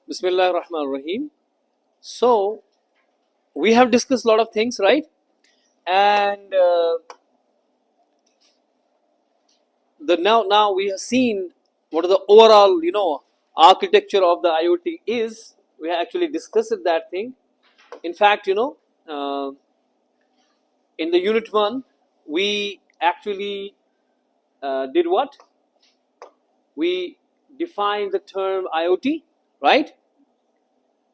Bismillah ar-Rahman ar-Rahim. So, we have discussed a lot of things, right? And now we have seen what the overall, architecture of the IoT is. We have actually discussed that thing. In fact, uh, in the unit one, we actually did what? We defined the term IoT, right?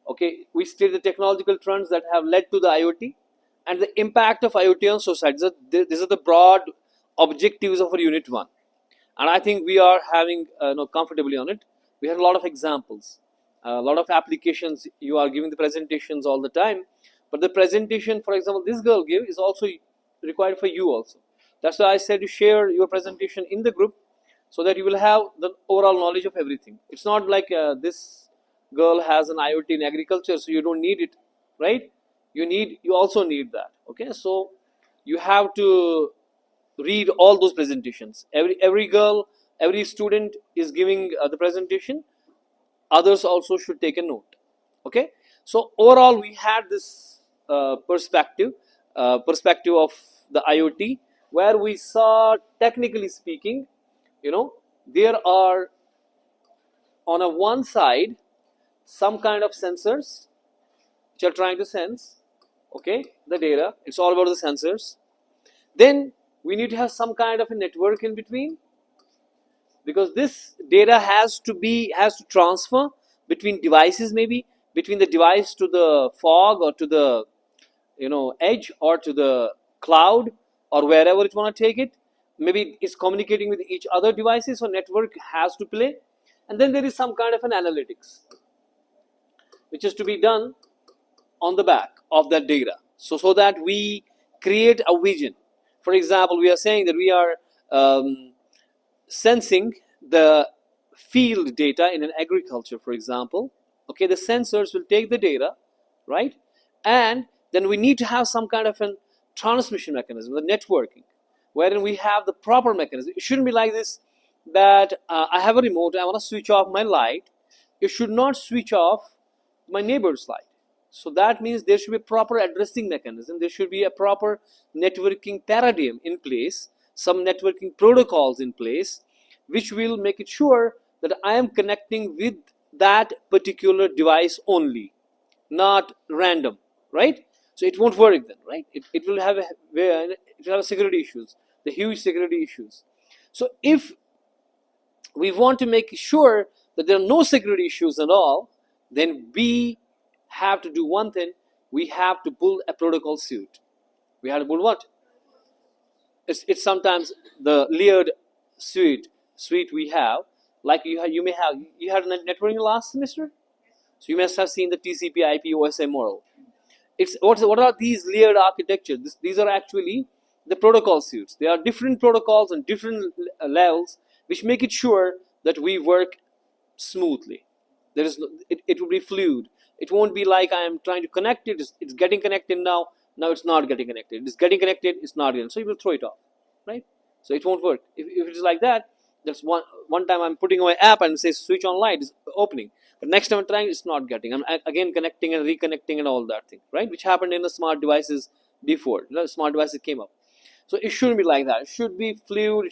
Okay, we state the technological trends that have led to the IoT and the impact of IoT on society. These are the broad objectives of our unit one, and I think we are having comfortably on it. We have a lot of examples, a lot of applications. You are giving the presentations all the time, but the presentation, for example, this girl gave is also required for you also. That's why I said to share your presentation in the group so that you will have the overall knowledge of everything. It's not like this girl has an IoT in agriculture, so you don't need it, right? You also need that. Okay, so you have to read all those presentations. Every girl, every student is giving the presentation. Others also should take a note. Okay, so overall we had this perspective of the IoT, where we saw, technically speaking, there are on a one side some kind of sensors which are trying to sense, okay, the data. It's all about the sensors. Then we need to have some kind of a network in between, because this data has to transfer between devices, maybe between the device to the fog, or to the edge, or to the cloud, or wherever it want to take it. Maybe it's communicating with each other devices, so network has to play. And then there is some kind of an analytics which is to be done on the back of that data, so that we create a vision. For example, we are saying that we are sensing the field data in an agriculture, for example. Okay, the sensors will take the data, right? And then we need to have some kind of a transmission mechanism, the networking, wherein we have the proper mechanism. It shouldn't be like this, that I have a remote, I want to switch off my light. It should not switch off my neighbor's light. So that means there should be a proper addressing mechanism. There should be a proper networking paradigm in place, some networking protocols in place, which will make it sure that I am connecting with that particular device only, not random, right? So it won't work then, right? It will have security issues, the huge security issues. So if we want to make sure that there are no security issues at all, then we have to do one thing. We have to build a protocol suite. We have to build what? It's sometimes the layered suite we have. Like you may have, you had networking last semester, so you must have seen the TCP/IP OSI model. What are these layered architecture? These are actually the protocol suites. There are different protocols and different levels, which make it sure that we work smoothly. It will be fluid. It won't be like I am trying to connect it. It's getting connected now. Now it's not getting connected. It's getting connected. It's not getting. So you will throw it off, right? So it won't work. If it's like that, that's one time I'm putting my app and say switch on light is opening, but next time I'm trying, it's not getting. I'm again connecting and reconnecting and all that thing, right? Which happened in the smart devices before. Smart devices came up. So it shouldn't be like that. It should be fluid.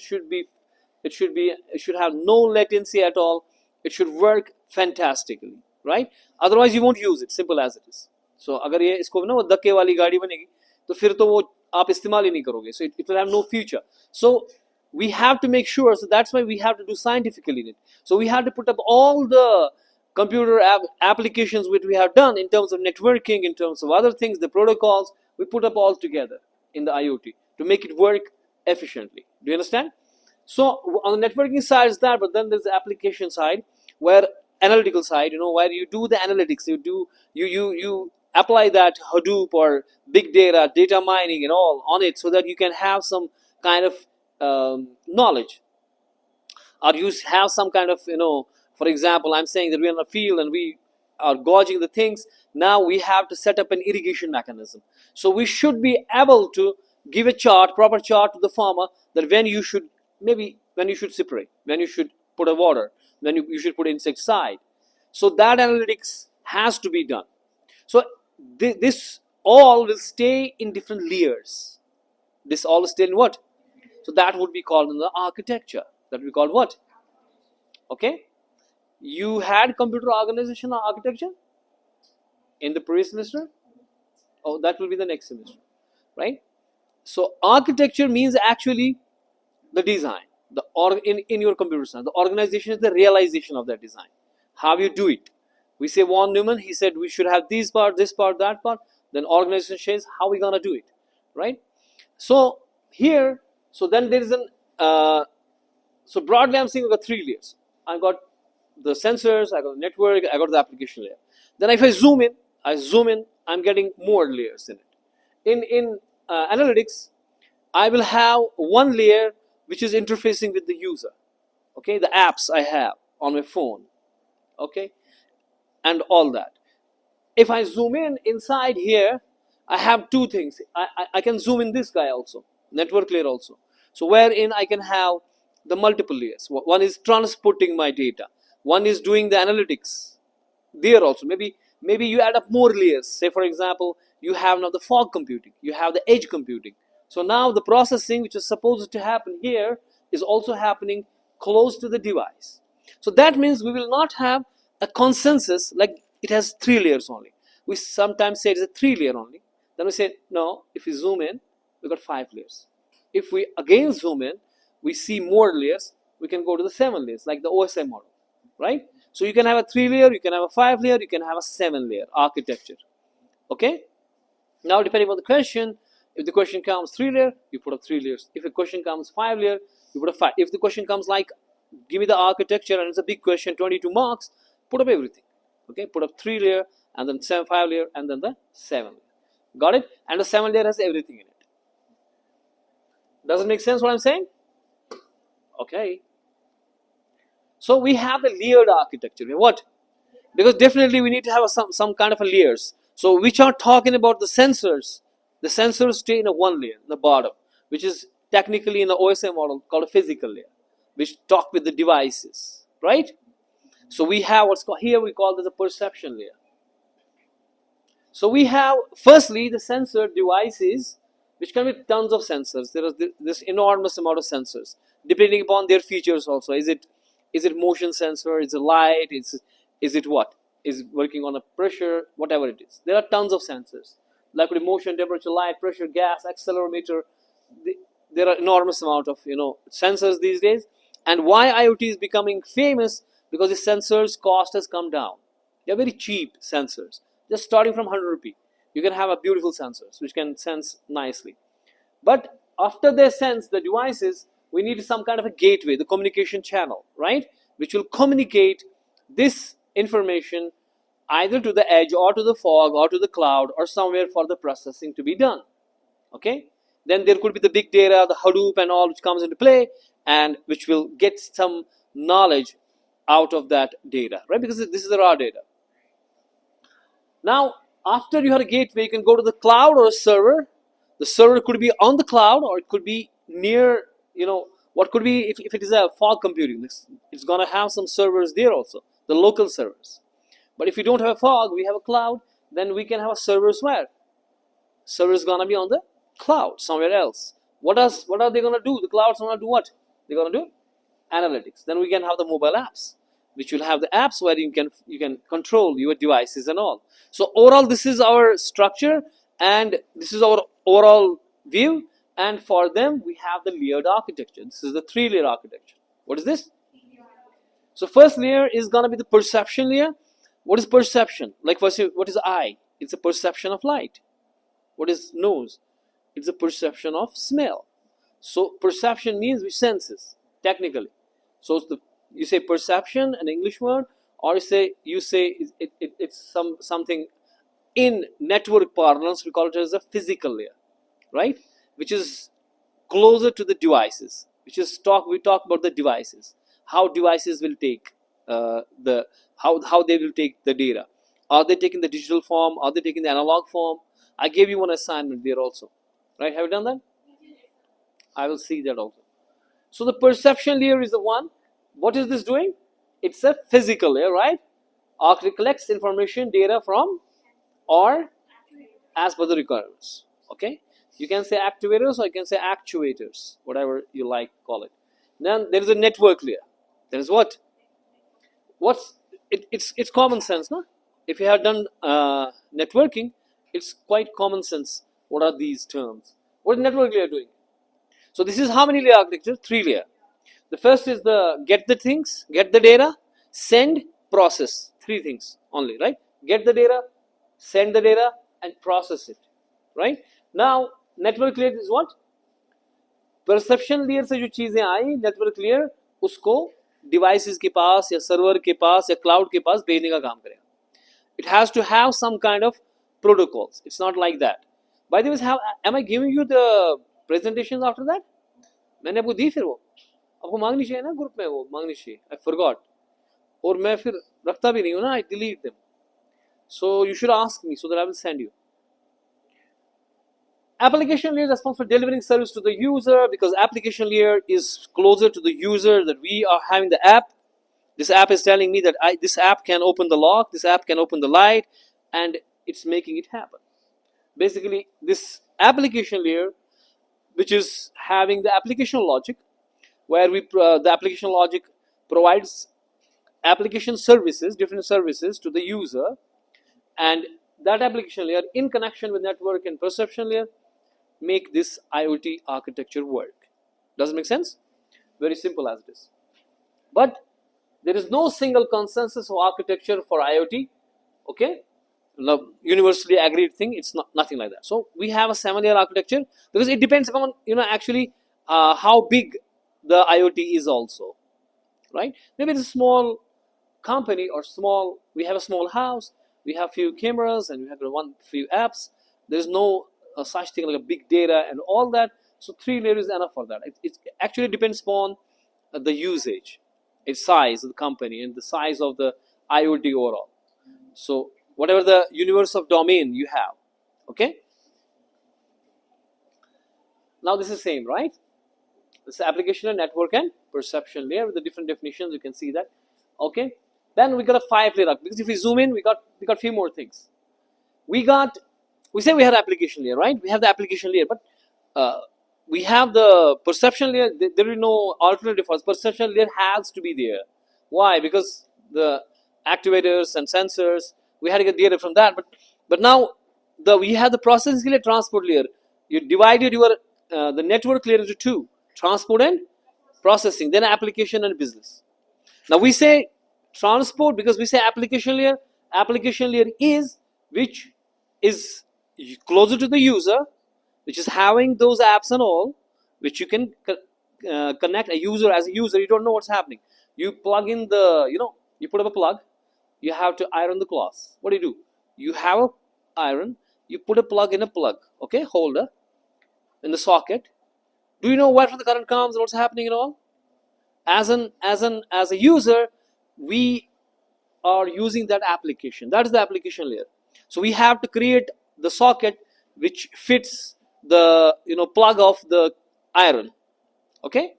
It should have no latency at all. It should work fantastically, right? Otherwise you won't use it, simple as it is. So अगर ये इसको ना वो धक्के वाली गाड़ी बनेगी, तो फिर तो वो आप इस्तेमाल ही नहीं करोगे. So it will have no future. So we have to make sure. So that's why we have to do scientifically in it. So we have to put up all the computer applications which we have done in terms of networking, in terms of other things, the protocols. We put up all together in the IoT to make it work efficiently. Do you understand? So on the networking side is that, but then there's the application side, where analytical side, where you do the analytics, you apply that Hadoop or big data mining and all on it, so that you can have some kind of knowledge, or you have some kind of, for example, I'm saying that we're in a field and we are gauging the things. Now we have to set up an irrigation mechanism. So we should be able to give a proper chart to the farmer, that when you should separate, when you should put a water, when you should put insecticide. So that analytics has to be done. So this all will stay in different layers. This all will stay in what? So that would be called in the architecture. That would be called what? Okay. You had computer organization or architecture in the previous semester? Oh, that will be the next semester, right? So architecture means actually the design. In your computer science, the organization is the realization of that design. How you do it. We say Von Neumann, he said we should have this part, that part. Then organization says how we gonna do it, right? So here, so then there is an so broadly I'm saying I got three layers. I got the sensors, I got the network, I got the application layer. Then if I zoom in, I'm getting more layers in it. In analytics, I will have one layer which is interfacing with the user. Okay, the apps I have on my phone. Okay, and all that. If I zoom in inside here, I have two things. I can zoom in this guy also, network layer also. So wherein I can have the multiple layers. One is transporting my data. One is doing the analytics there also. Maybe you add up more layers. Say for example, you have now the fog computing. You have the edge computing. So now the processing which is supposed to happen here is also happening close to the device. So that means we will not have a consensus like it has three layers only. We sometimes say it's a three layer only. Then we say no, if we zoom in, we got five layers. If we again zoom in, we see more layers, we can go to the 7 layers like the OSI model, right? So you can have a 3 layer, you can have a 5 layer, you can have a 7 layer architecture. Okay, now depending on the question, if the question comes 3 layer, you put up 3 layers. If the question comes 5 layer, you put up 5. If the question comes like give me the architecture and it's a big question, 22 marks, put up everything. Okay, put up 3 layer and then 5 layer and then the 7 layer. Got it? And the 7 layer has everything in it. Does it make sense what I'm saying? Okay. So we have the layered architecture. What? Because definitely we need to have some kind of a layers. So which are talking about the sensors. The sensors stay in a one layer, the bottom, which is technically in the OSI model called a physical layer, which talk with the devices, right? So we have what's called here we call this a perception layer. So we have firstly the sensor devices, which can be tons of sensors. There is this enormous amount of sensors, depending upon their features also. Is it motion sensor? Is it light? Is it what? Is working on a pressure? Whatever it is. There are tons of sensors. Like with motion, temperature, light, pressure, gas, accelerometer. There are enormous amount of sensors these days. And why IoT is becoming famous? Because the sensors cost has come down. They are very cheap sensors. Just starting from 100 rupee, you can have a beautiful sensors which can sense nicely. But after they sense the devices, we need some kind of a gateway, the communication channel, right? Which will communicate this information either to the edge or to the fog or to the cloud or somewhere for the processing to be done. Okay? Then there could be the big data, the Hadoop and all which comes into play and which will get some knowledge out of that data, right? Because this is the raw data. Now, after you have a gateway, you can go to the cloud or a server. The server could be on the cloud or it could be near, what could be, if it is a fog computing, it's going to have some servers there also, the local servers. But if we don't have a fog, we have a cloud, then we can have a servers where? Server is going to be on the cloud, somewhere else. What are they going to do? The cloud's going to do what? They're going to do analytics. Then we can have the mobile apps, which will have the apps where you can control your devices and all. So overall, this is our structure and this is our overall view. And for them, we have the layered architecture. This is the 3-layer architecture. What is this? So first layer is going to be the perception layer. What is perception? Like first, what is eye? It's a perception of light. What is nose? It's a perception of smell. So perception means which senses, technically. So you say perception, an English word, or you say it's something in network parlance, we call it as a physical layer, right? Which is closer to the devices. We talk about the devices, how devices will take how they will take the data. Are they taking the digital form? Are they taking the analog form? I gave you one assignment there also, right? Have you done that? I will see that also. So the perception layer is the one. What is this doing? It's a physical layer, right? Architect collects information, data from, or as per the requirements. Okay, you can say activators or you can say actuators, whatever you like call it. Then there is a network layer. There is what's it's common sense, no? If you have done networking, it's quite common sense. What are these terms? What is network layer doing? So this is how many layer architecture? 3 layer. The first is the get the things, get the data, send, process. 3 things only, right? Get the data, send the data, and process it, right? Now network layer is what? Perception layer से जो चीजें I network layer उसको devices के पास या server के पास या cloud के पास भेजने का काम करेगा. It has to have some kind of protocols. It's not like that. By the way, how am I giving you the presentations after that? मैंने आपको दी फिर वो आपको मांगनी चाहिए ना ग्रुप में वो मांगनी चाहिए. I forgot. और मैं फिर रखता भी नहीं हूँ ना. I delete them. So you should ask me so that I will send you. Application layer is responsible for delivering service to the user because application layer is closer to the user, that we are having the app. This app is telling me that this app can open the lock, this app can open the light, and it's making it happen. Basically, this application layer, which is having the application logic, where the application logic provides application services, different services to the user, and that application layer in connection with network and perception layer make this IoT architecture work. Does it make sense? Very simple as it is. But there is no single consensus of architecture for IoT. Okay, the universally agreed thing. It's nothing like that. So we have a 7-layer architecture because it depends upon actually how big the IoT is also, right? Maybe it's a small company or small. We have a small house. We have few cameras and we have few apps. There is no such thing like a big data and all that. So 3 layers is enough for that. It actually depends upon the usage, its size of the company, and the size of the IoT overall. So whatever the universe of domain you have, okay. Now this is same, right? This is application and network and perception layer with the different definitions. You can see that, okay. Then we got a 5-layer because if we zoom in, we got few more things. We say we have application layer, right? We have the application layer, but we have the perception layer. There is no alternative for us. Perception layer has to be there. Why? Because the activators and sensors, we had to get data from that. But now we have the processing layer, transport layer. You divided your the network layer into 2: transport and processing. Then application and business. Now we say transport because we say application layer. Application layer is which is closer to the user, which is having those apps and all, which you can connect a user. As a user, you don't know what's happening. You plug in you put up a plug, you have to iron the cloths. What do? You have a iron, you put a plug in a plug, okay, holder in the socket. Do you know where the current comes and what's happening and all? As a user, we are using that application. That is the application layer. So we have to create the socket which fits the plug of the iron, okay.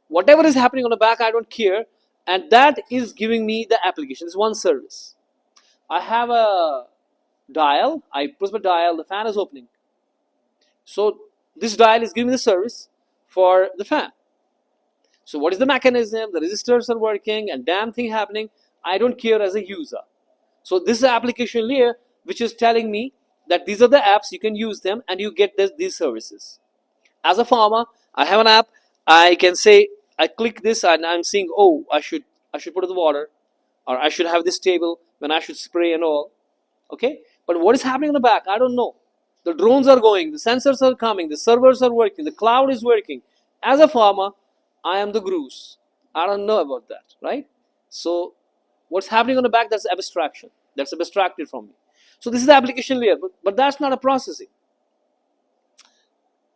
Whatever is happening on the back, I don't care, and that is giving me the application. It's one service. I have a dial, I press the dial, the fan is opening. So this dial is giving the service for the fan. So what is the mechanism? The resistors are working and damn thing happening. I don't care as a user. So this is the application layer which is telling me that these are the apps, you can use them and you get these services. As a farmer, I have an app. I can say I click this and I'm seeing, oh, I should put in the water, or I should have this table when I should spray and all. Okay, but what is happening in the back? I don't know. The drones are going, the sensors are coming, the servers are working, the cloud is working. As a farmer, I am the grooves. I don't know about that, right? So what's happening on the back, that's abstraction. That's abstracted from me. So this is the application layer, but that's not a processing.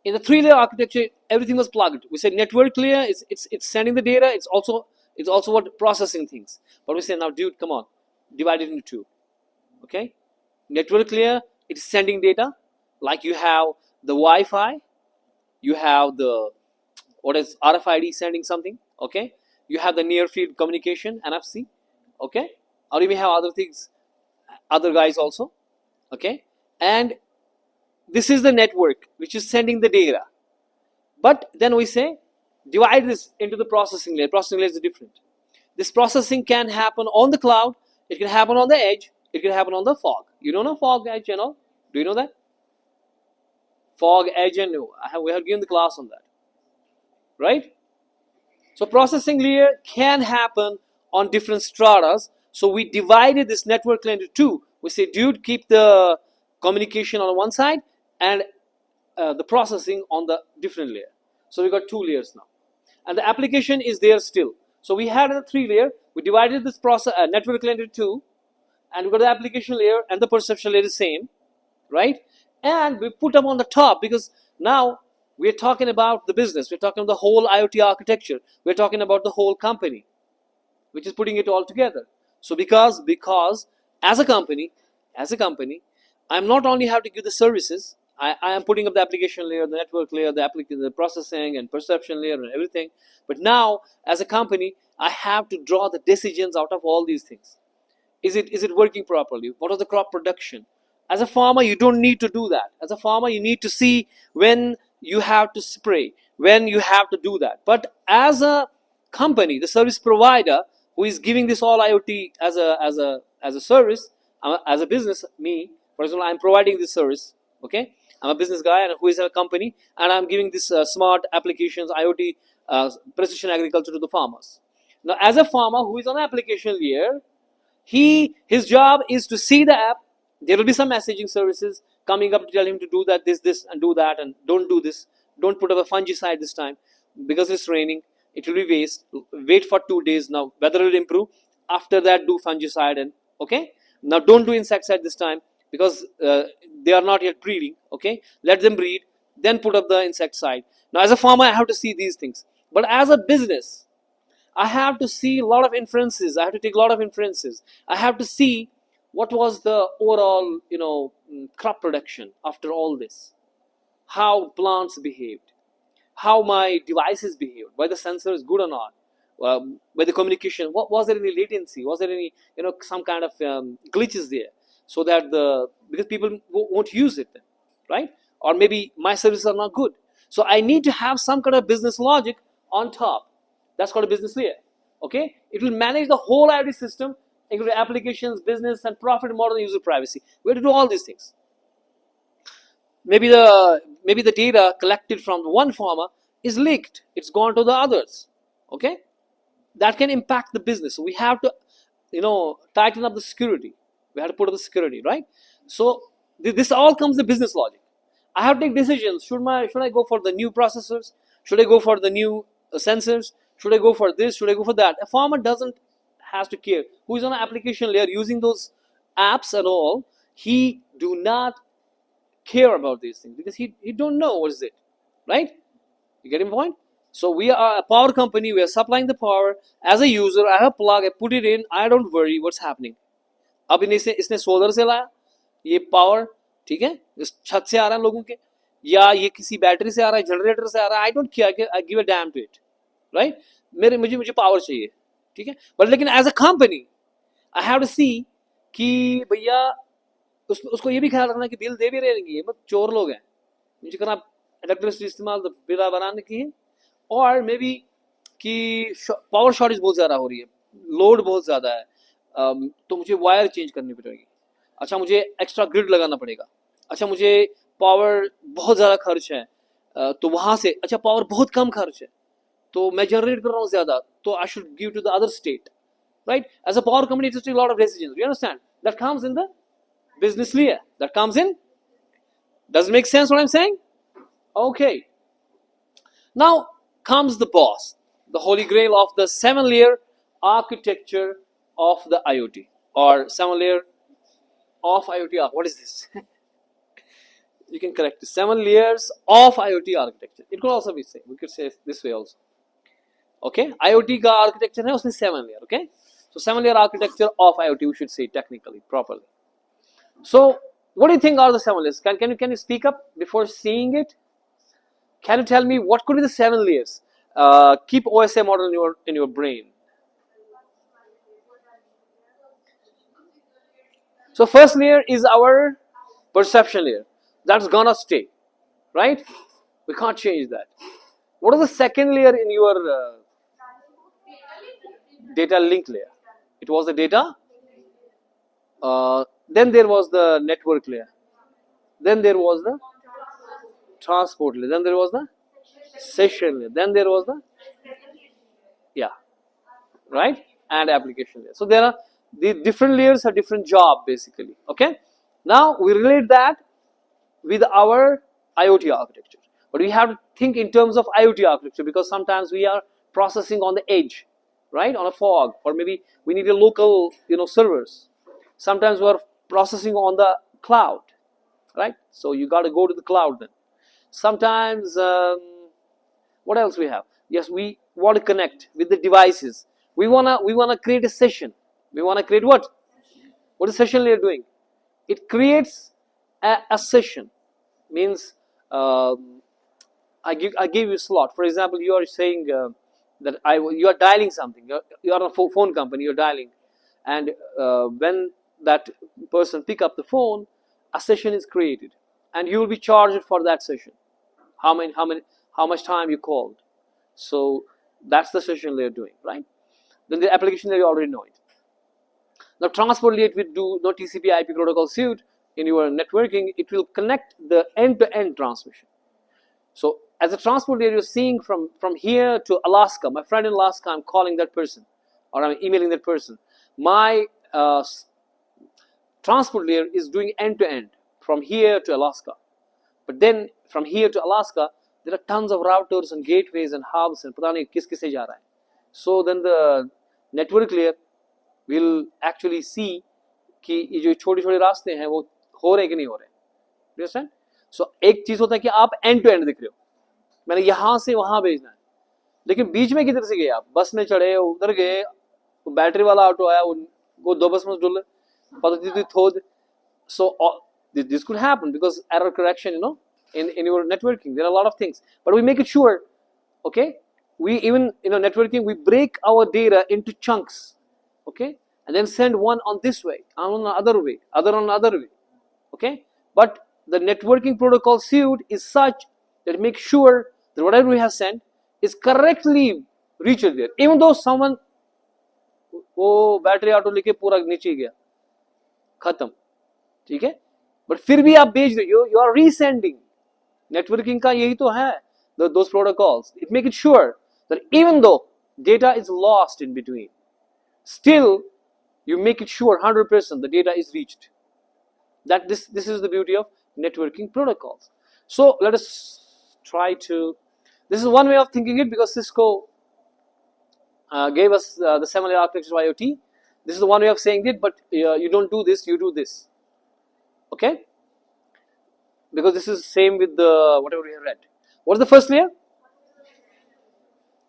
In the 3-layer architecture, everything was plugged. We said network layer, it's sending the data, it's also what processing things. But we say now, dude, come on, divide it into 2. Okay? Network layer, it's sending data, like you have the Wi-Fi, you have the what is RFID sending something, okay? You have the near field communication, NFC, okay? or you may have other things, other guys also. Okay, and this is the network which is sending the data. But then we say divide this into the processing layer. Processing layer is different. This processing can happen on the cloud, it can happen on the edge, it can happen on the fog. You don't know fog, edge, and all? Do you know that? Fog, edge, and we have given the class on that, right? So processing layer can happen on different stratas. So we divided this network layer into two. We say, dude, keep the communication on one side and the processing on the different layer. So we got two layers now, and the application is there still. So we had a three layer. We divided this process network layer into two, and we got the application layer and the perception layer is same, right? And we put them on the top because now we're talking about the business. We're talking about the whole IoT architecture. We're talking about the whole company, which is putting it all together. So because as a company, I'm not only have to give the services. I am putting up the application layer, the network layer, the processing and perception layer and everything. But now, as a company, I have to draw the decisions out of all these things. Is it working properly? What is the crop production? As a farmer, you don't need to do that. As a farmer, you need to see when you have to spray, when you have to do that. But as a company, the service provider who is giving this all IoT as a service, as a business, me, for example, I'm providing this service. Okay, I'm a business guy and who is a company, and I'm giving this smart applications, IoT, precision agriculture to the farmers. Now, as a farmer who is on application layer, his job is to see the app. There will be some messaging services coming up to tell him to do that, this, and do that, and don't do this. Don't put up a fungicide this time because it's raining. It will be waste. Wait for 2 days. Now weather will improve. After that, do fungicide, and okay. Now don't do insecticide this time because they are not yet breeding. Okay, let them breed. Then put up the insecticide. Now as a farmer, I have to see these things. But as a business, I have to see a lot of inferences. I have to take a lot of inferences. I have to see what was the overall, crop production after all this, how plants behaved, how my devices behaved, whether the sensor is good or not, whether the communication, was there any latency, was there any, some kind of glitches there, so that because people won't use it then, right? Or maybe my services are not good. So I need to have some kind of business logic on top. That's called a business layer. Okay, it will manage the whole IoT system, including applications, business, and profit model, and user privacy. We have to do all these things. Maybe the data collected from one farmer is leaked. It's gone to the others. Okay, that can impact the business. So we have to, tighten up the security. We have to put up the security, right? So this all comes the business logic. I have to take decisions. Should I go for the new processors? Should I go for the new sensors? Should I go for this? Should I go for that? A farmer has to care. Who is on an application layer using those apps and all, he do not care about these things because he don't know what is it, right? You get my point? So we are a power company. We are supplying the power. As a user, I have a plug. I put it in. I don't worry what's happening. अब इसने solar से लाया ये power, ठीक है, इस छत से आ रहा है लोगों के, या ये किसी बैटरी से आ रहा है, जनरेटर से आ रहा है, I don't care, I give a damn to it, right? मुझे पावर चाहिए, ठीक है. बट लेकिन as a company I have to see कि भैया उसको ये भी ख्याल रखना कि बिल दे भी रहेंगे, ये चोर लोग हैं, मुझे करना इलेक्ट्रिसिटी इस्तेमाल बिल बनाने की है, और मे बी कि पावर शॉर्टेज बहुत ज़्यादा हो रही है, लोड बहुत ज़्यादा है, तो मुझे वायर चेंज करनी पड़ेगी. अच्छा, मुझे एक्स्ट्रा ग्रिड लगाना पड़ेगा. अच्छा, मुझे पावर बहुत ज़्यादा खर्च है, तो वहाँ से अच्छा पावर बहुत कम खर्च है, तो मैं जनरेट कर रहा हूँ ज़्यादा, तो I should give to the other state, right? As a power company, it's a lot of decisions. You understand? That comes in the business layer. That comes in. Does it make sense what I'm saying? Okay. Now comes the boss, the holy grail of the 7-layer architecture of the IoT, or 7-layer of IoT. What is this? You can correct it. 7 layers of IoT architecture. It could also be said. We could say this way also. Okay, IoT का architecture है उसमें 7 layer. Okay, so 7-layer architecture of IoT, we should say technically properly. So what do you think are the 7 layers? Can you speak up before seeing it? Can you tell me what could be the 7 layers? Keep OSA model in your brain. So first layer is our perception layer. That's gonna stay, right? We can't change that. What is the second layer in your data link layer? It was the data. Then there was the network layer. Then there was the transport layer. Then there was the session layer. Then there was the, yeah, right, and application layer. So there are the different layers have different job basically. Okay. Now we relate that with our IoT architecture. But we have to think in terms of IoT architecture because sometimes we are processing on the edge, right, on a fog, or maybe we need a local, servers. Sometimes we are processing on the cloud, right? So you got to go to the cloud then. Sometimes, what else we have? Yes, we want to connect with the devices. We wanna create a session. We wanna create what? What is session layer doing? It creates a session. Means I give you a slot. For example, you are saying that you are dialing something. You are a phone company. You're dialing, and when that person pick up the phone, a session is created, and you will be charged for that session. How much time you called. So that's the session layer doing, right? Then the application layer, you already know it. Now transport layer will do no TCP/IP protocol suite in your networking. It will connect the end-to-end transmission. So as a transport layer, you're seeing from here to Alaska. My friend in Alaska, I'm calling that person, or I'm emailing that person. My transport layer is doing end-to-end from here to Alaska. But then from here to Alaska, there are tons of routers and gateways and hubs and पता नहीं किस किस से जा रहा है. So then the network layer will actually see कि ये जो छोटे-छोटे रास्ते हैं वो हो रहे कि नहीं हो रहे. You understand? So एक चीज होता है कि आप end to end दिख रहे हो. मैंने यहाँ से वहाँ भेजना है. लेकिन बीच में किधर से गए आप? बस में चढ़े, उधर गए, बैटरी वाला ऑटो आया, वो दो बस में डुल पता थोद. So this could happen because error correction, in your networking, there are a lot of things, but we make it sure, okay, we even, networking, we break our data into chunks, okay, and then send one on this way, on the other way, other on the other way, okay. But the networking protocol suite is such that makes sure that whatever we have sent is correctly reached there, even though someone वो battery auto लेके पूरा नीचे गया, खत्म, ठीक है, but फिर भी आप भेज रहे हो, यू आर रीसेंडिंग. नेटवर्किंग का यही तो है, those protocols. It make it sure that even though data is lost in between, still you make it sure 100% the data is reached. That this is the beauty of networking protocols. So let us try to. This is one way of thinking it because Cisco gave us the 7-layer architecture of IoT. This is the one way of saying it, but you don't do this, you do this. Okay? Because this is same with the whatever we have read. What is the first layer?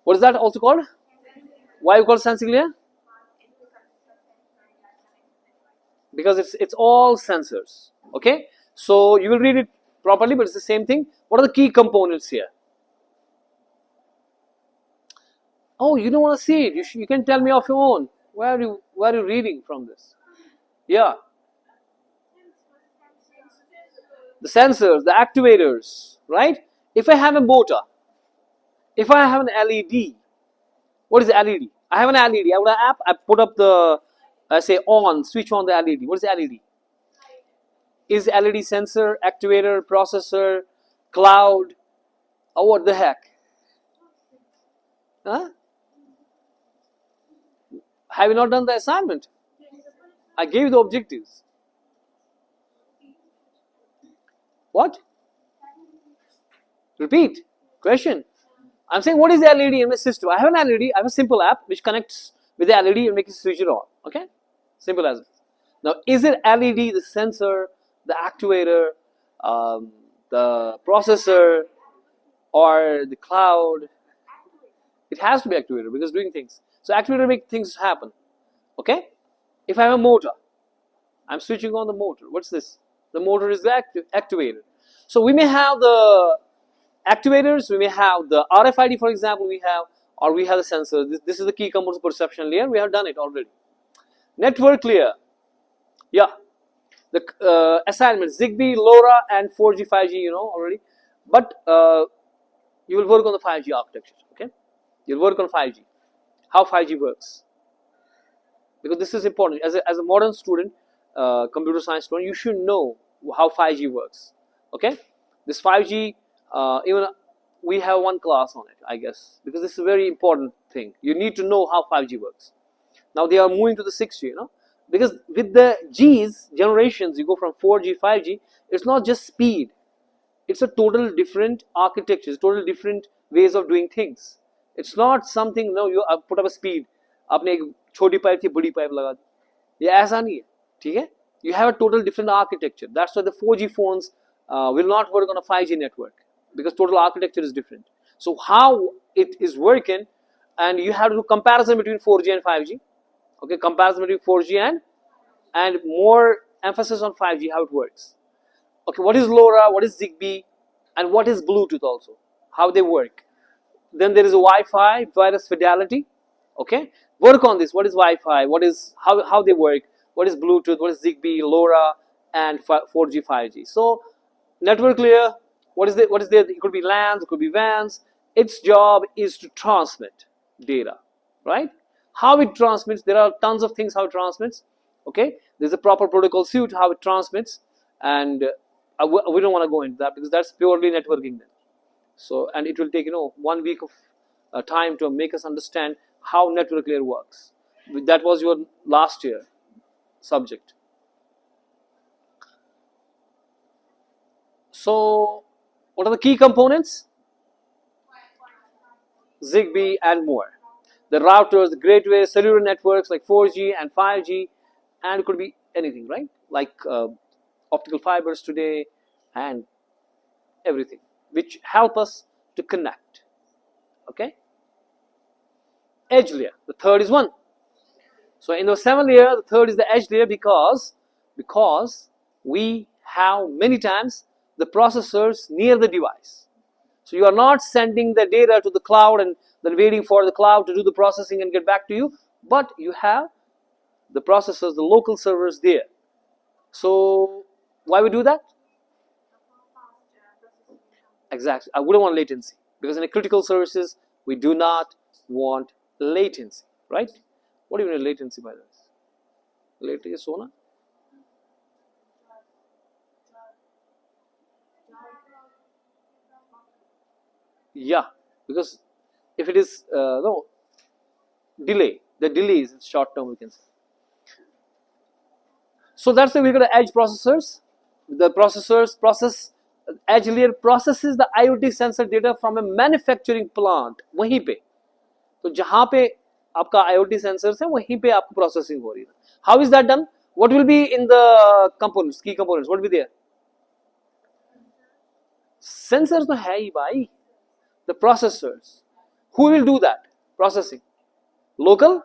What is that also called? Why we call sensing layer? Because it's all sensors. Okay? So you will read it properly, but it's the same thing. What are the key components here? Oh, you don't want to see it. You can tell me off your own. Where are you reading from this? Yeah. The sensors, the actuators, right? If I have a motor, if I have an LED, what is the LED? I have an LED. I have an app. I put up the, say on, switch on the LED. What is the LED? Is LED sensor, actuator, processor, cloud, or what the heck? Huh? Have you not done the assignment? I gave you the objectives. What? Repeat. Question. I'm saying what is the LED in my system? I have an LED. I have a simple app which connects with the LED and makes it switch it on. Okay? Simple as it. Now, is it LED, the sensor, the actuator, the processor, or the cloud? It has to be actuator because doing things. So actuator make things happen. Okay? If I have a motor, I'm switching on the motor. What's this? The motor is the actuator. So we may have the actuators, we may have the RFID, for example, we have the sensor. This is the key components perception layer. We have done it already. Network layer. Yeah. the assignments, Zigbee, LoRa, and 4G, 5G, you know already. But you will work on the 5G architecture. Okay, you'll work on 5G, how 5G works, because this is important. As a modern student, computer science student, you should know how 5G works. Okay, this 5G, even we have one class on it, I guess, because this is a very important thing. You need to know how 5G works. Now they are moving to the 6G, you know, because with the G's generations, you go from 4G, 5G. It's not just speed; it's a total different architecture, total different ways of doing things. It's not something, no, you put up a speed, आपने एक छोटी pipe थी बड़ी pipe लगा दी, ये ऐसा नहीं है, ठीक है? You have a total different architecture. That's why the 4G phones will not work on a 5G network, because total architecture is different. So how it is working, and you have to do comparison between 4G and 5G. Okay, comparison between 4G and more emphasis on 5G, how it works. Okay, what is LoRa, what is Zigbee, and what is Bluetooth also, how they work. Then there is a Wi-Fi, wireless fidelity. Okay, work on this. What is Wi-Fi, what is, how they work, what is Bluetooth, what is Zigbee, LoRa, and 4G, 5G. So network layer, what is there? It could be LANs, it could be WANs. Its job is to transmit data, right? How it transmits, there are tons of things how it transmits. Okay, there's a proper protocol suite how it transmits, and we don't want to go into that because that's purely networking then. So, and it will take 1 week of time to make us understand how network layer works. That was your last year subject. So what are the key components? Zigbee and more. The routers, the gateways, cellular networks like 4G and 5G, and it could be anything, right? Like optical fibers today and everything, which help us to connect. Okay? Edge layer, the third is one. So in the 7th layer, the third is the edge layer, because we have many times the processors near the device. So you are not sending the data to the cloud and then waiting for the cloud to do the processing and get back to you, but you have the processors, the local servers there. So why we do that? Exactly. I wouldn't want latency, because in a critical services we do not want latency, right? What do you mean latency by this? Latency is sona? Yeah, because if it is no delay, the delay is short term, we can say. So that's why we got the edge processors. The processors process, edge layer processes the IoT sensor data from a manufacturing plant. वहीं पे, तो जहाँ पे आपका IoT sensors है वहीं पे आपको processing हो रही है. How is that done? What will be in the components, key components? What will be there? Sensors तो है ही भाई. The processors. Who will do that processing? Local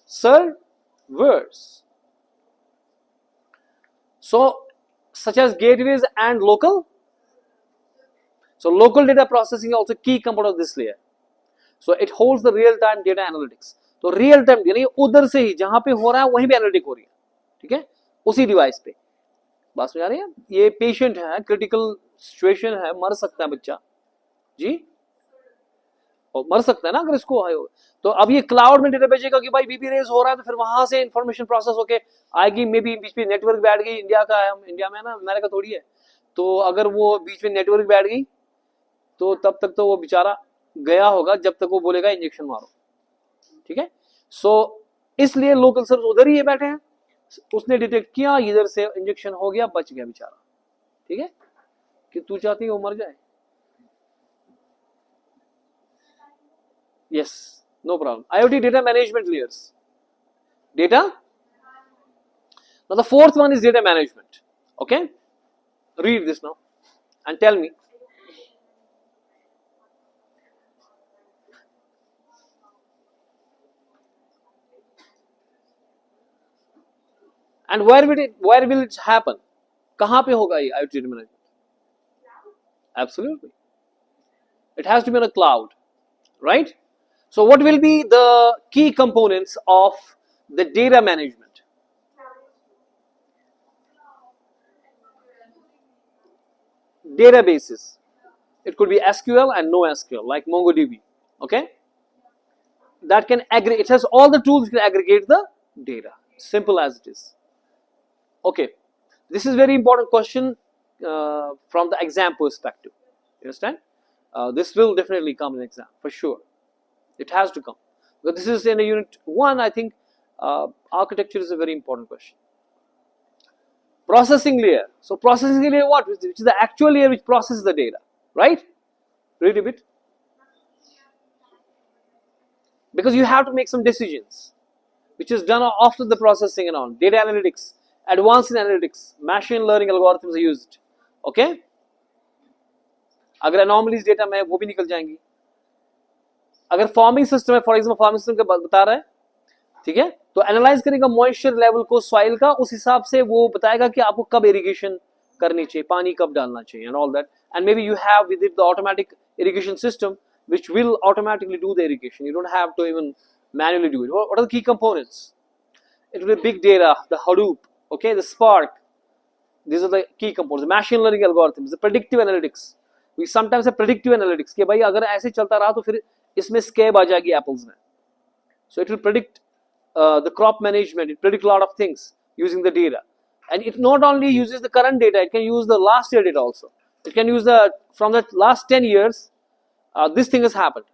servers. So such as gateways and local. So local data processing is also key component of this layer. So it holds the real time data analytics. तो real time यानी उधर से ही जहां पे हो रहा है वहीं पे एनालिटिक हो रही है, ठीक है, उसी डिवाइस पे. बात समझ आ रही है? ये पेशेंट है, क्रिटिकल सिचुएशन है, मर सकता है बच्चा जी, और मर सकता है ना अगर इसको आए हो. तो अब ये क्लाउड में डेटा भेजेगा कि भाई बीपी रेज हो रहा है, तो फिर वहां से इंफॉर्मेशन प्रोसेस होके आएगी. मे बी बीच में नेटवर्क बैठ गई, इंडिया का है, हम इंडिया में है ना, अमेरिका थोड़ी है. तो अगर वो बीच में नेटवर्क बैठ गई तो तब तक तो वो बेचारा गया होगा जब तक वो बोलेगा इंजेक्शन मारो, ठीक है. सो इसलिए लोकल सर्वर उधर ही बैठे हैं, उसने डिटेक्ट किया इधर से इंजेक्शन हो गया, बच गया बेचारा, ठीक है. कि तू चाहती है वो मर जाए? Yes, no problem. IoT data management layers. Data. Now the fourth one is data management. Okay, read this now and tell me. And where will it happen? कहाँ पे होगा ये IoT data management? Absolutely. It has to be on a cloud, right? So what will be the key components of the data management? databases. It could be SQL and NoSQL, like MongoDB. Okay, that can aggregate. It has all the tools to aggregate the data. Simple as it is. Okay, this is very important question from the exam perspective. You understand? This will definitely come in exam for sure. It has to come. But this is in a unit 1. I think architecture is a very important question. Processing layer. So processing layer what? Which is the actual layer which processes the data, right? Read a bit. Because you have to make some decisions, which is done after the processing and on. Data analytics, advanced in analytics, machine learning algorithms are used. Okay? अगर anomalies data में वो भी निकल जाएंगी. अगर farming system है, for example farming system का बता रहा है, ठीक है, तो एनालाइज करेगा मॉइस्चर लेवल को सॉइल का, उस हिसाब से वो बताएगा कि आपको कब इरिगेशन करनी चाहिए, पानी कब डालना चाहिए, and all that. And may be you have with it the automatic irrigation system which will automatically do the irrigation. You don't have to even manually do it. What are the key components? It will be big data, the Hadoop, okay, the Spark. These are the key components. The machine learning algorithms, the predictive analytics. We sometimes have predictive analytics कि भाई अगर ऐसे चलता रहा तो फिर इसमें scab आ जाएगी apples में. So it will predict the crop management. It predict a lot of things using the data. And it not only uses the current data, it can use the last year data also. It can use the from the last 10 years. This thing has happened.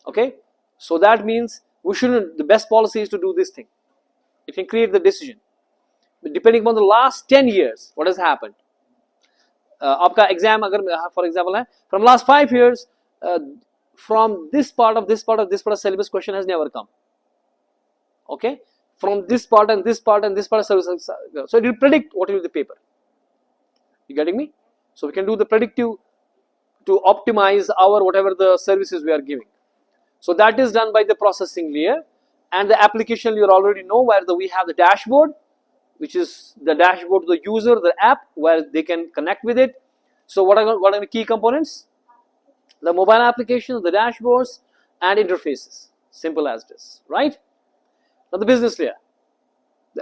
Okay, so that means we shouldn't. The best policy is to do this thing. It can create the decision, but depending upon the last 10 years, what has happened. आपका exam अगर for example है from last 5 years, from this part of syllabus question has never come. Okay, from this part and this part and this part of syllabus, so it will predict what will be the paper. You getting me? So we can do the predictive to optimize our whatever the services we are giving. So that is done by the processing layer, and the application you already know where we have the dashboard, which is the dashboard to the user, the app where they can connect with it. So what are the key components? The mobile applications, the dashboards, and interfaces. Simple as it is, right? Now the business layer.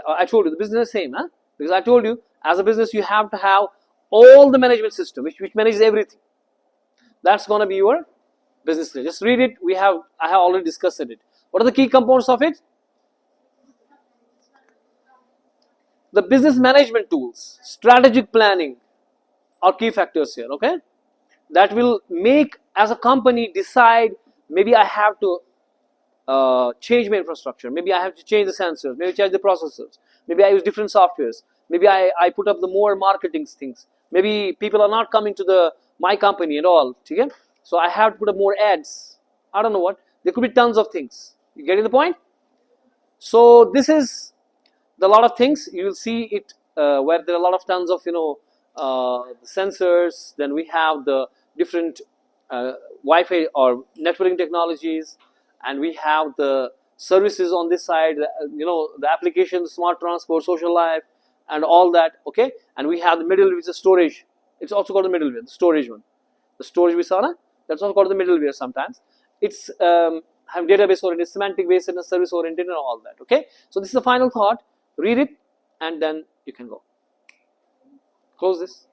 I told you the business is same, huh? Because I told you as a business you have to have all the management system which manages everything. That's going to be your business layer. Just read it. I have already discussed it. What are the key components of it? The business management tools, strategic planning are key factors here. Okay, that will make as a company decide. Maybe I have to change my infrastructure. Maybe I have to change the sensors. Maybe change the processors. Maybe I use different softwares. Maybe I put up the more marketing things. Maybe people are not coming to my company at all. Okay? So I have to put up more ads. I don't know what. There could be tons of things. You getting the point? So this is the lot of things. You will see it where there are a lot of tons of sensors. Then we have the different Wi-Fi or networking technologies, and we have the services on this side. The applications, smart transport, social life, and all that. Okay, and we have the middle, which is storage. It's also called the middleware, the storage one. The storage we saw, na? That's also called the middleware sometimes. It's have database oriented, semantic based, and service oriented, and all that. Okay, so this is the final thought. Read it, and then you can go. Close this.